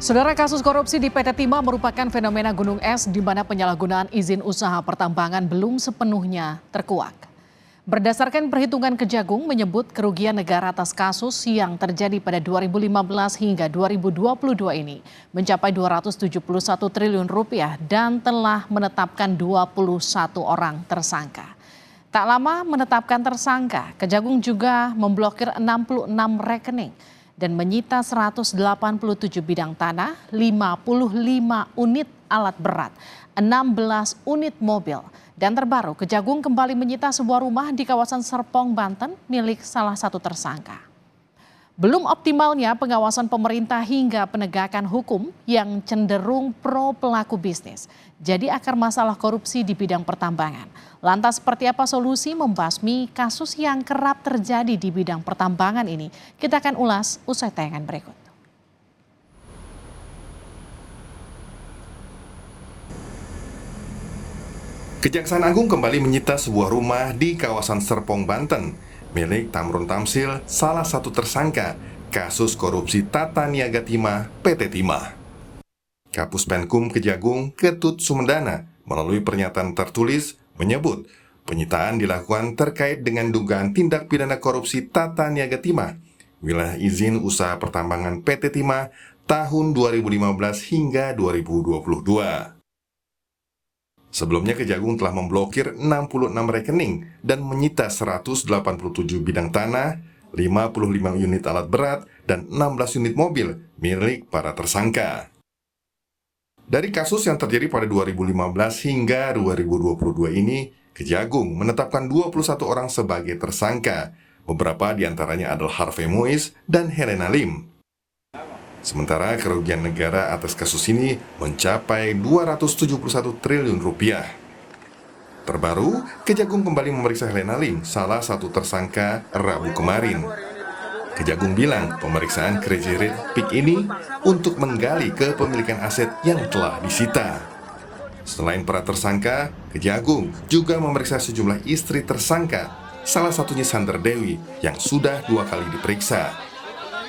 Saudara, kasus korupsi di PT Timah merupakan fenomena gunung es di mana penyalahgunaan izin usaha pertambangan belum sepenuhnya terkuak. Berdasarkan perhitungan Kejagung menyebut kerugian negara atas kasus yang terjadi pada 2015 hingga 2022 ini mencapai 271 triliun rupiah dan telah menetapkan 21 orang tersangka. Tak lama menetapkan tersangka, Kejagung juga memblokir 66 rekening dan menyita 187 bidang tanah, 55 unit alat berat, 16 unit mobil. Dan terbaru, Kejagung kembali menyita sebuah rumah di kawasan Serpong, Banten milik salah satu tersangka. Belum optimalnya pengawasan pemerintah hingga penegakan hukum yang cenderung pro pelaku bisnis. Jadi akar masalah korupsi di bidang pertambangan. Lantas seperti apa solusi membasmi kasus yang kerap terjadi di bidang pertambangan ini? Kita akan ulas usai tayangan berikut. Kejaksaan Agung kembali menyita sebuah rumah di kawasan Serpong, Banten, milik Tamrun Tamsil, salah satu tersangka kasus korupsi tata niaga timah PT Timah. Kapus Penkum Kejagung Ketut Sumedana melalui pernyataan tertulis menyebut penyitaan dilakukan terkait dengan dugaan tindak pidana korupsi tata niaga timah, wilayah izin usaha pertambangan PT Timah tahun 2015 hingga 2022. Sebelumnya Kejagung telah memblokir 66 rekening dan menyita 187 bidang tanah, 55 unit alat berat, dan 16 unit mobil milik para tersangka. Dari kasus yang terjadi pada 2015 hingga 2022 ini, Kejagung menetapkan 21 orang sebagai tersangka. Beberapa diantaranya adalah Harvey Mois dan Helena Lim. Sementara kerugian negara atas kasus ini mencapai 271 triliun rupiah. Terbaru, Kejagung kembali memeriksa Helena Lim, salah satu tersangka, Rabu kemarin. Kejagung bilang pemeriksaan Crazy Rich Pig ini untuk menggali kepemilikan aset yang telah disita. Selain para tersangka, Kejagung juga memeriksa sejumlah istri tersangka, salah satunya Sandra Dewi yang sudah 2 kali diperiksa.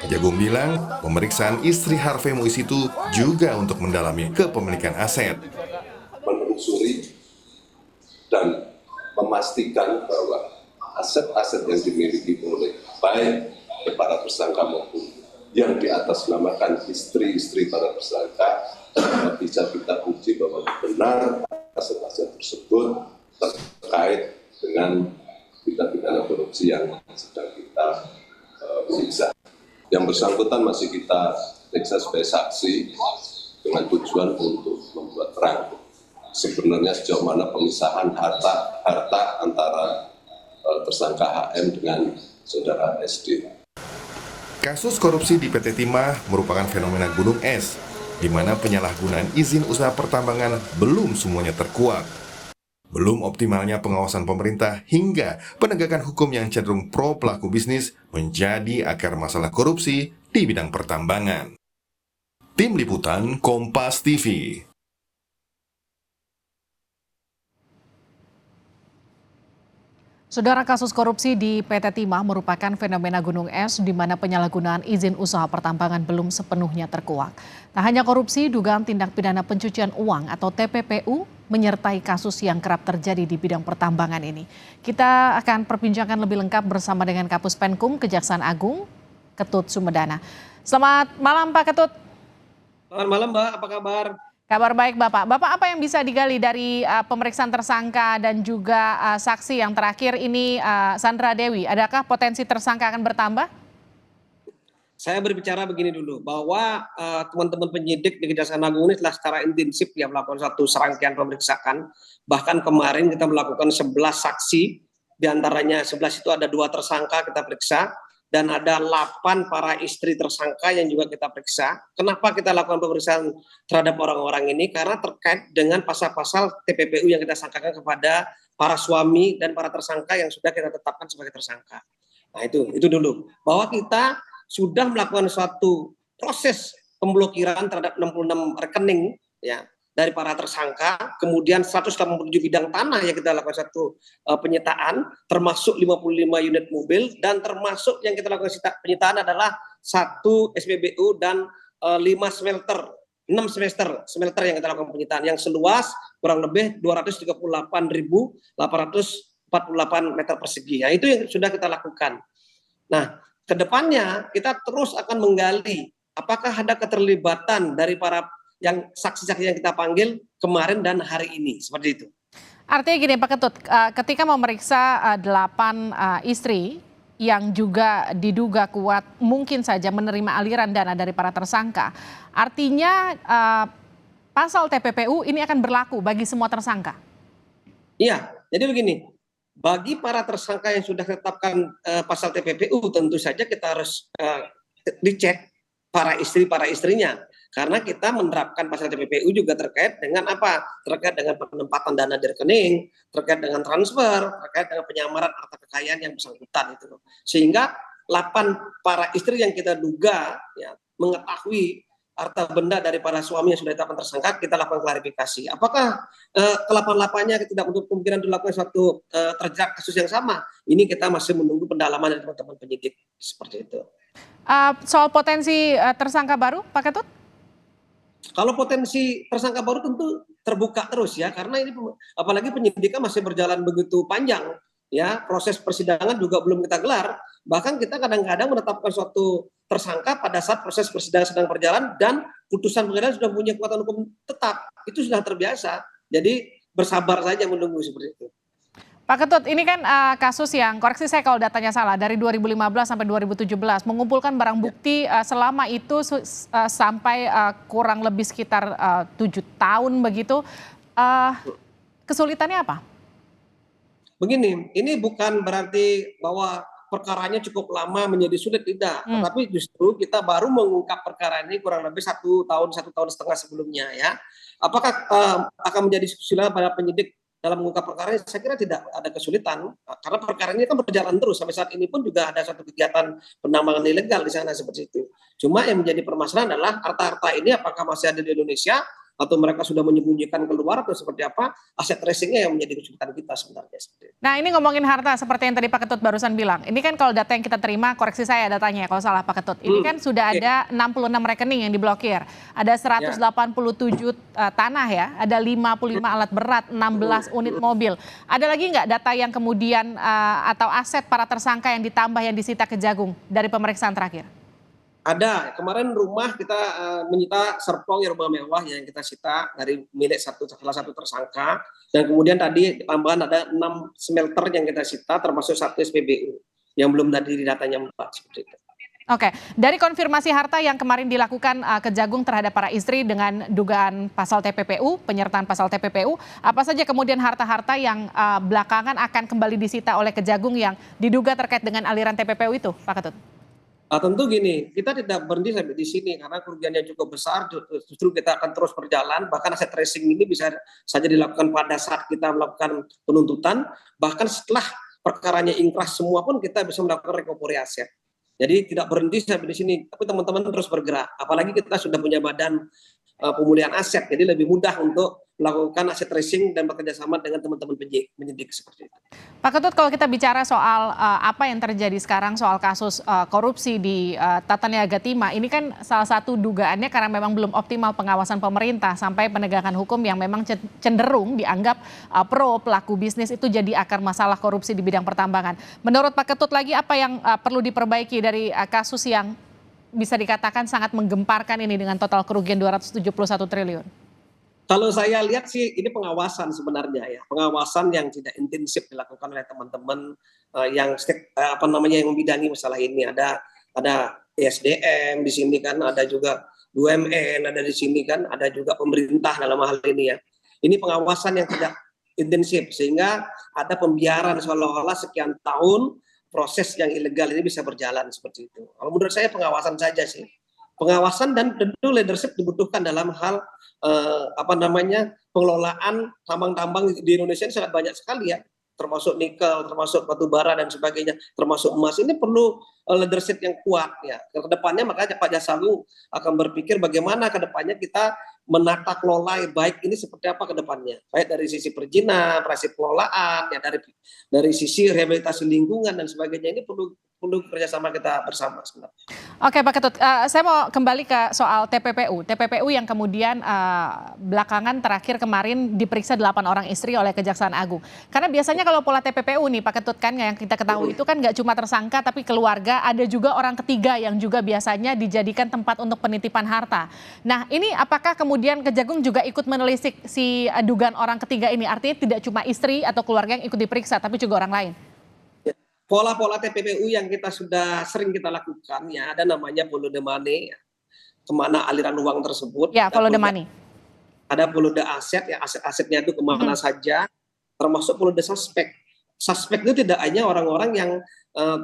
Kejagung bilang pemeriksaan istri Harvey Mois itu juga untuk mendalami kepemilikan aset. Menelusuri dan memastikan bahwa aset-aset yang dimiliki oleh baik para tersangka maupun yang diatasnamakan istri-istri para tersangka bisa kita uji bahwa benar aset-aset tersebut terkait dengan tindak pidana korupsi yang sedang kita periksa. Yang bersangkutan masih kita periksa sebagai saksi dengan tujuan untuk membuat terang sebenarnya sejauh mana pemisahan harta antara tersangka HM dengan saudara SD. Kasus korupsi di PT Timah merupakan fenomena gunung es, di mana penyalahgunaan izin usaha pertambangan belum semuanya terkuak. Belum optimalnya pengawasan pemerintah hingga penegakan hukum yang cenderung pro pelaku bisnis menjadi akar masalah korupsi di bidang pertambangan. Tim Liputan Kompas TV. Saudara, kasus korupsi di PT Timah merupakan fenomena gunung es di mana penyalahgunaan izin usaha pertambangan belum sepenuhnya terkuak. Tak hanya korupsi, dugaan tindak pidana pencucian uang atau TPPU menyertai kasus yang kerap terjadi di bidang pertambangan ini. Kita akan perbincangkan lebih lengkap bersama dengan Kapus Penkum Kejaksaan Agung Ketut Sumedana. Selamat malam Pak Ketut. Selamat malam Mbak, apa kabar? Kabar baik Bapak. Bapak, apa yang bisa digali dari pemeriksaan tersangka dan juga saksi yang terakhir ini, Sandra Dewi? Adakah potensi tersangka akan bertambah? Saya berbicara begini dulu, bahwa teman-teman penyidik di Kejaksaan Agung ini telah secara intensif ya melakukan satu serangkaian pemeriksaan. Bahkan kemarin kita melakukan 11 saksi, diantaranya 11 itu ada 2 tersangka kita periksa, dan ada 8 para istri tersangka yang juga kita periksa. Kenapa kita lakukan pemeriksaan terhadap orang-orang ini? Karena terkait dengan pasal-pasal TPPU yang kita sangkakan kepada para suami dan para tersangka yang sudah kita tetapkan sebagai tersangka. Nah itu dulu. Bahwa kita sudah melakukan suatu proses pemblokiran terhadap 66 rekening ya dari para tersangka, kemudian 187 bidang tanah yang kita lakukan satu penyitaan, termasuk 55 unit mobil, dan termasuk yang kita lakukan penyitaan adalah 1 SPBU dan 5 smelter, 6 smelter yang kita lakukan penyitaan yang seluas kurang lebih 238.848 meter persegi. Nah, itu yang sudah kita lakukan. Nah, kedepannya kita terus akan menggali apakah ada keterlibatan dari para yang saksi-saksi yang kita panggil kemarin dan hari ini, seperti itu. Artinya gini Pak Ketut, ketika memeriksa 8 istri yang juga diduga kuat mungkin saja menerima aliran dana dari para tersangka, artinya pasal TPPU ini akan berlaku bagi semua tersangka? Iya, jadi begini, bagi para tersangka yang sudah ditetapkan pasal TPPU tentu saja kita harus dicek para istrinya. Karena kita menerapkan pasal TPPU juga terkait dengan apa? Terkait dengan penempatan dana di rekening, terkait dengan transfer, terkait dengan penyamaran harta kekayaan yang bersangkutan itu. Sehingga 8 para istri yang kita duga ya, mengetahui harta benda dari para suami yang sudah ditetapkan tersangka, kita lakukan klarifikasi. Apakah ke-8-8-nya tidak untuk kemungkinan dilakukan suatu terjerat kasus yang sama? Ini kita masih menunggu pendalaman dari teman-teman penyidik seperti itu. Soal potensi tersangka baru, Pak Ketut? Kalau potensi tersangka baru tentu terbuka terus ya, karena ini apalagi penyidikan masih berjalan begitu panjang ya, proses persidangan juga belum kita gelar, bahkan kita kadang-kadang menetapkan suatu tersangka pada saat proses persidangan sedang berjalan dan putusan pengadilan sudah punya kekuatan hukum tetap, itu sudah terbiasa, jadi bersabar saja menunggu seperti itu. Pak Ketut, ini kan kasus yang, koreksi saya kalau datanya salah, dari 2015 sampai 2017, mengumpulkan barang bukti selama itu sampai kurang lebih sekitar 7 tahun begitu. Kesulitannya apa? Begini, ini bukan berarti bahwa perkaranya cukup lama menjadi sulit, tidak. Tetapi justru kita baru mengungkap perkara ini kurang lebih 1 tahun, 1,5 tahun sebelumnya ya. Apakah akan menjadi kesulitan pada penyidik dalam mengungkap perkara ini? Saya kira tidak ada kesulitan karena perkara ini kan berjalan terus sampai saat ini pun juga ada satu kegiatan penambangan ilegal di sana seperti itu. Cuma yang menjadi permasalahan adalah harta-harta ini apakah masih ada di Indonesia atau mereka sudah menyembunyikan keluar atau seperti apa, aset tracingnya yang menjadi kesulitan kita sebenarnya. Nah ini ngomongin harta seperti yang tadi Pak Ketut barusan bilang, ini kan kalau data yang kita terima, koreksi saya datanya kalau salah Pak Ketut, ini kan sudah ada 66 rekening yang diblokir, ada 187 tanah ya, ada 55 alat berat, 16 unit mobil. Ada lagi nggak data yang kemudian atau aset para tersangka yang ditambah yang disita Kejagung dari pemeriksaan terakhir? Ada, kemarin rumah kita menyita serpong ya, rumah mewah yang kita sita dari milik salah satu tersangka, dan kemudian tadi tambahan ada 6 smelter yang kita sita termasuk 1 SPBU yang belum tadi datanya 4 seperti itu. Oke, dari konfirmasi harta yang kemarin dilakukan Kejagung terhadap para istri dengan dugaan pasal TPPU, penyertaan pasal TPPU, apa saja kemudian harta-harta yang belakangan akan kembali disita oleh Kejagung yang diduga terkait dengan aliran TPPU itu, Pak Ketut? Tentu gini, kita tidak berhenti sampai di sini karena kerugiannya cukup besar, justru kita akan terus berjalan, bahkan aset tracing ini bisa saja dilakukan pada saat kita melakukan penuntutan, bahkan setelah perkaranya ingkrah semua pun kita bisa melakukan recovery aset. Jadi tidak berhenti sampai di sini, tapi teman-teman terus bergerak, apalagi kita sudah punya badan pemulihan aset, jadi lebih mudah untuk melakukan aset tracing dan bekerja sama dengan teman-teman penyidik seperti itu. Pak Ketut, kalau kita bicara soal apa yang terjadi sekarang soal kasus korupsi di Tata Niaga Timah, ini kan salah satu dugaannya karena memang belum optimal pengawasan pemerintah sampai penegakan hukum yang memang cenderung dianggap pro pelaku bisnis itu jadi akar masalah korupsi di bidang pertambangan. Menurut Pak Ketut lagi apa yang perlu diperbaiki dari kasus yang bisa dikatakan sangat menggemparkan ini dengan total kerugian 271 triliun? Kalau saya lihat sih ini pengawasan sebenarnya ya, pengawasan yang tidak intensif dilakukan oleh teman-teman yang yang membidangi masalah ini. Ada ESDM di sini kan, ada juga BUMN ada di sini kan, ada juga pemerintah dalam hal ini ya. Ini pengawasan yang tidak intensif sehingga ada pembiaran seolah-olah sekian tahun proses yang ilegal ini bisa berjalan seperti itu. Kalau menurut saya pengawasan saja sih. Pengawasan dan tentu leadership dibutuhkan dalam hal pengelolaan tambang-tambang di Indonesia ini sangat banyak sekali ya, termasuk nikel, termasuk batu bara dan sebagainya, termasuk emas. Ini perlu leadership yang kuat ya. Kedepannya makanya Pak Jaksagung akan berpikir bagaimana kedepannya kita menata kelola baik ini seperti apa kedepannya, baik dari sisi perizinan, proses pengelolaan, ya dari sisi rehabilitasi lingkungan dan sebagainya. Ini perlu perlu kerjasama kita bersama sebenarnya. Oke Pak Ketut, saya mau kembali ke soal TPPU. TPPU yang kemudian belakangan terakhir kemarin diperiksa 8 orang istri oleh Kejaksaan Agung. Karena biasanya kalau pola TPPU nih Pak Ketut kan yang kita ketahui itu kan nggak cuma tersangka tapi keluarga, ada juga orang ketiga yang juga biasanya dijadikan tempat untuk penitipan harta. Nah ini apakah kemudian Kejagung juga ikut menelisik si dugaan orang ketiga ini? Artinya tidak cuma istri atau keluarga yang ikut diperiksa tapi juga orang lain? Pola-pola TPPU yang kita sudah sering kita lakukan ya, ada namanya follow the money, kemana aliran uang tersebut. Ya, follow the money. Ada follow the aset, ya aset-asetnya itu kemana saja, termasuk follow the suspect. Suspect itu tidak hanya orang-orang yang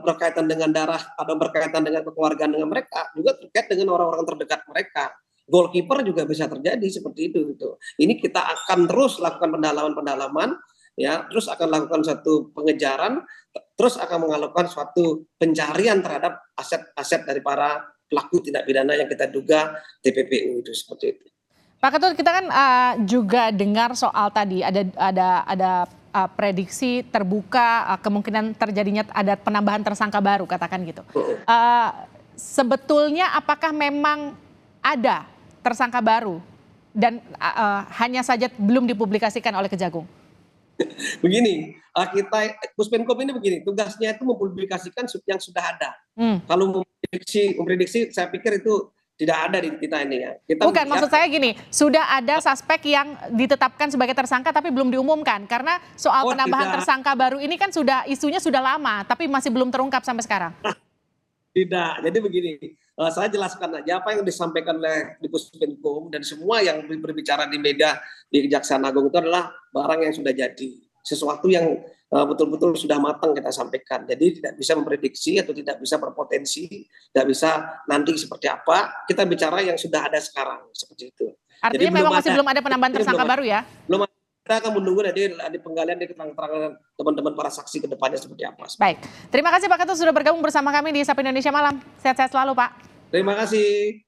berkaitan dengan darah atau berkaitan dengan kekeluargaan dengan mereka, juga terkait dengan orang-orang terdekat mereka. Goalkeeper juga bisa terjadi seperti itu. Gitu. Ini kita akan terus lakukan pendalaman-pendalaman, ya, terus akan lakukan satu pengejaran, terus akan melakukan suatu pencarian terhadap aset-aset dari para pelaku tindak pidana yang kita duga TPPU itu seperti itu. Pak Ketut, kita kan juga dengar soal tadi ada prediksi terbuka kemungkinan terjadinya ada penambahan tersangka baru katakan gitu. Sebetulnya apakah memang ada tersangka baru dan hanya saja belum dipublikasikan oleh Kejagung? Begini, kita Puspenkom ini begini, tugasnya itu mempublikasikan yang sudah ada. Kalau memprediksi, saya pikir itu tidak ada di kita ini ya. Bukan, maksud saya gini, sudah ada suspek yang ditetapkan sebagai tersangka tapi belum diumumkan karena soal penambahan tersangka baru ini kan isunya sudah lama tapi masih belum terungkap sampai sekarang. Tidak, jadi begini, saya jelaskan aja apa yang disampaikan oleh di Puspenkom dan semua yang berbicara di media di Kejaksaan Agung itu adalah barang yang sudah jadi, sesuatu yang betul-betul sudah matang kita sampaikan. Jadi tidak bisa memprediksi atau tidak bisa berpotensi, tidak bisa nanti seperti apa. Kita bicara yang sudah ada sekarang seperti itu. Artinya jadi memang masih belum ada penambahan tersangka baru ya? Belum. Kita akan menunggu nanti di penggalian di keterangan teman-teman para saksi ke depannya seperti apa. Baik, terima kasih Pak Ketut sudah bergabung bersama kami di Sapa Indonesia Malam. Sehat-sehat selalu Pak. Terima kasih.